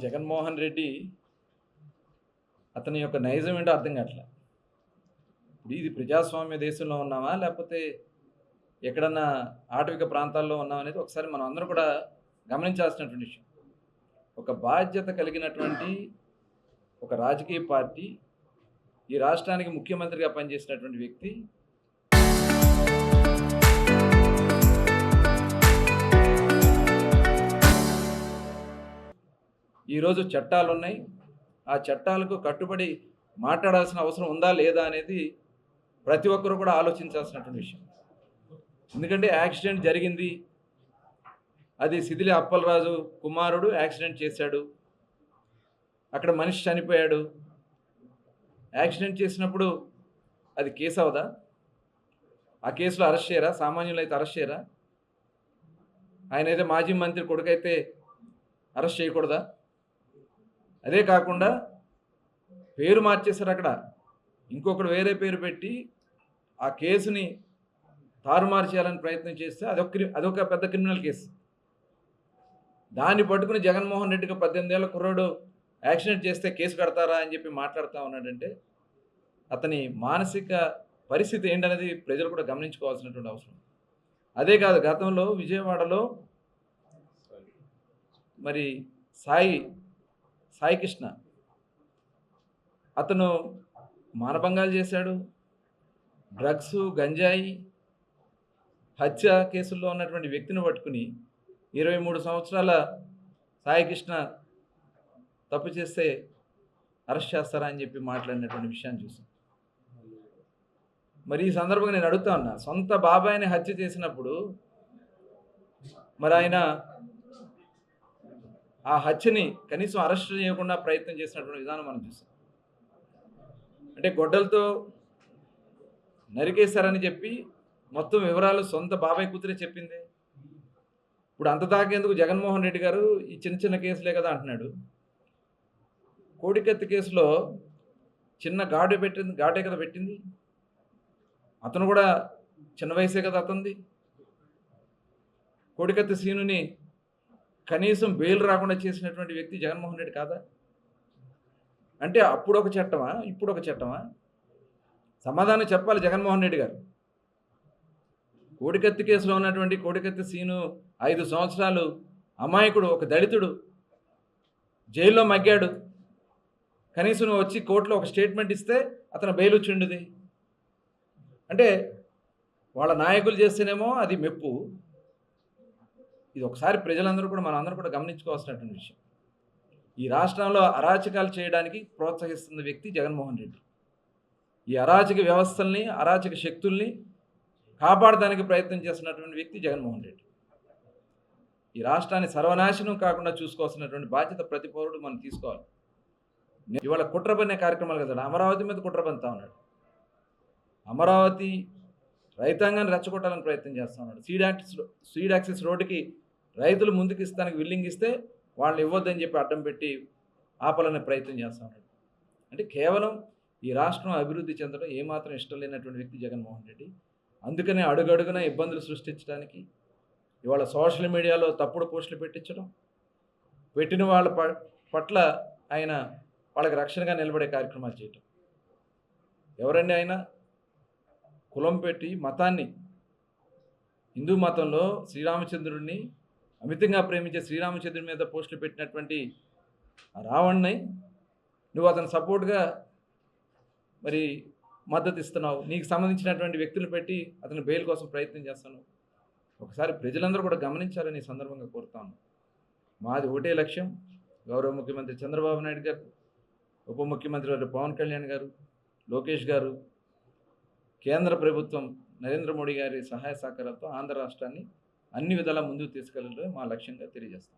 జగన్మోహన్ రెడ్డి అతని యొక్క నైజం ఏంటో అర్థం కావట్లే. ఇప్పుడు ఇది ప్రజాస్వామ్య దేశంలో ఉన్నామా? లేకపోతే ఎక్కడన్నా ఆటవిక ప్రాంతాల్లో ఉన్నామా అనేది ఒకసారి మనం అందరం కూడా గమనించాల్సినటువంటి విషయం. ఒక బాధ్యత కలిగినటువంటి ఒక రాజకీయ పార్టీ, ఈ రాష్ట్రానికి ముఖ్యమంత్రిగా పనిచేసినటువంటి వ్యక్తి ఈరోజు చట్టాలున్నాయి. ఆ చట్టాలకు కట్టుబడి మాట్లాడాల్సిన అవసరం ఉందా లేదా అనేది ప్రతి ఒక్కరు కూడా ఆలోచించాల్సినటువంటి విషయం. ఎందుకంటే యాక్సిడెంట్ జరిగింది, అది సిదిలి అప్పలరాజు కుమారుడు యాక్సిడెంట్ చేశాడు, అక్కడ మనిషి చనిపోయాడు. యాక్సిడెంట్ చేసినప్పుడు అది కేసు అవదా? ఆ కేసులో అరెస్ట్ చేయరా? సామాన్యులు అయితే అరెస్ట్ చేయరా? ఆయన అయితే మాజీ మంత్రి కొడుకైతే అరెస్ట్ చేయకూడదా? అదే కాకుండా పేరు మార్చేశారు. అక్కడ ఇంకొకడు వేరే పేరు పెట్టి ఆ కేసుని తారుమారు చేయాలని ప్రయత్నం చేస్తే అదొక పెద్ద క్రిమినల్ కేసు. దాన్ని పట్టుకుని జగన్మోహన్ రెడ్డికి 18 ఏళ్ల కుర్రాడు యాక్సిడెంట్ చేస్తే కేసు కడతారా అని చెప్పి మాట్లాడుతూ ఉన్నాడంటే అతని మానసిక పరిస్థితి ఏంటనేది ప్రజలు కూడా గమనించుకోవాల్సినటువంటి అవసరం. అదే కాదు, గతంలో విజయవాడలో మరి సాయి కృష్ణ అతను మానభంగాలు చేశాడు, డ్రగ్స్, గంజాయి, హత్య కేసుల్లో ఉన్నటువంటి వ్యక్తిని పట్టుకుని 23 సంవత్సరాల సాయి కృష్ణ తప్పు చేస్తే అరెస్ట్ చేస్తారా అని చెప్పి మాట్లాడినటువంటి విషయాన్ని చూసాం. మరి ఈ సందర్భంగా నేను అడుగుతా ఉన్నా, సొంత బాబాయిని హత్య చేసినప్పుడు మరి ఆయన ఆ హత్యని కనీసం అరెస్ట్ చేయకుండా ప్రయత్నం చేసినటువంటి విధానం మనం చూసాం. అంటే గొడ్డలతో నరికేశారని చెప్పి మొత్తం వివరాలు సొంత బాబాయ్ కూతురే చెప్పింది. ఇప్పుడు అంత దాకేందుకు జగన్మోహన్ రెడ్డి గారు ఈ చిన్న చిన్న కేసులే కదా అంటున్నాడు. కోడికత్తి కేసులో చిన్న ఘాటే కదా పెట్టింది. అతను కూడా చిన్న వయసే కదా అతనిది. కోడికత్తి సీనుని కనీసం బెయిల్ రాకుండా చేసినటువంటి వ్యక్తి జగన్మోహన్ రెడ్డి కాదా? అంటే అప్పుడు ఒక చట్టమా, ఇప్పుడు ఒక చట్టమా? సమాధానం చెప్పాలి జగన్మోహన్ రెడ్డి గారు. కోడికత్తి కేసులో ఉన్నటువంటి కోడికత్తి సీను 5 సంవత్సరాలు అమాయకుడు, ఒక దళితుడు జైల్లో మగ్గాడు. కనీసం నువ్వు వచ్చి కోర్టులో ఒక స్టేట్మెంట్ ఇస్తే అతను బెయిల్ వచ్చి ఉండేది. అంటే వాళ్ళ నాయకులు చేస్తేనేమో అది మెప్పు. ఇది ఒకసారి ప్రజలందరూ కూడా మనందరూ కూడా గమనించుకోవాల్సినటువంటి విషయం. ఈ రాష్ట్రంలో అరాచకాలు చేయడానికి ప్రోత్సహిస్తున్న వ్యక్తి జగన్మోహన్ రెడ్డి. ఈ అరాచక వ్యవస్థల్ని, అరాచక శక్తుల్ని కాపాడడానికి ప్రయత్నం చేస్తున్నటువంటి వ్యక్తి జగన్మోహన్ రెడ్డి. ఈ రాష్ట్రాన్ని సర్వనాశనం కాకుండా చూసుకోవాల్సినటువంటి బాధ్యత ప్రతి పౌరుడు మనం తీసుకోవాలి. ఇవాళ కుట్రబన్నే కార్యక్రమాలు కదా, అమరావతి మీద కుట్రబంతా ఉన్నాడు. అమరావతి రైతాంగాన్ని రెచ్చగొట్టాలని ప్రయత్నం చేస్తూ ఉన్నాడు. సీడ్ యాక్సెస్ రోడ్డుకి రైతులు ముందుకు ఇస్తానికి విల్లింగ్ ఇస్తే వాళ్ళని ఇవ్వద్దని చెప్పి అడ్డం పెట్టి ఆపాలనే ప్రయత్నం చేస్తూ ఉన్నాడు. అంటే కేవలం ఈ రాష్ట్రం అభివృద్ధి చెందడం ఏమాత్రం ఇష్టం లేనటువంటి వ్యక్తి జగన్మోహన్ రెడ్డి. అందుకనే అడుగడుగున ఇబ్బందులు సృష్టించడానికి ఇవాళ సోషల్ మీడియాలో తప్పుడు పోస్టులు పెట్టించడం, పెట్టిన వాళ్ళ పట్ల ఆయన వాళ్ళకి రక్షణగా నిలబడే కార్యక్రమాలు చేయటం. ఎవరండి ఆయన? కులం పెట్టి మతాన్ని, హిందూ మతంలో శ్రీరామచంద్రుడిని అమితంగా ప్రేమించే శ్రీరామచంద్రుడి మీద పోస్టులు పెట్టినటువంటి రావణ్ణి నువ్వు అతని సపోర్ట్గా మరి మద్దతు ఇస్తున్నావు. నీకు సంబంధించినటువంటి వ్యక్తులు పెట్టి అతని బెయిల్ కోసం ప్రయత్నం చేస్తాను. ఒకసారి ప్రజలందరూ కూడా గమనించాలని ఈ సందర్భంగా కోరుతాను. మాది ఒకటే లక్ష్యం, గౌరవ ముఖ్యమంత్రి చంద్రబాబు నాయుడు గారు, ఉప ముఖ్యమంత్రి వారు పవన్ కళ్యాణ్ గారు, లోకేష్ గారు, కేంద్ర ప్రభుత్వం నరేంద్ర మోడీ గారి సహాయ సహకారాలతో ఆంధ్ర రాష్ట్రాన్ని అన్ని విధాలా ముందుకు తీసుకెళ్లడమే మా లక్ష్యంగా తెలియజేస్తాం.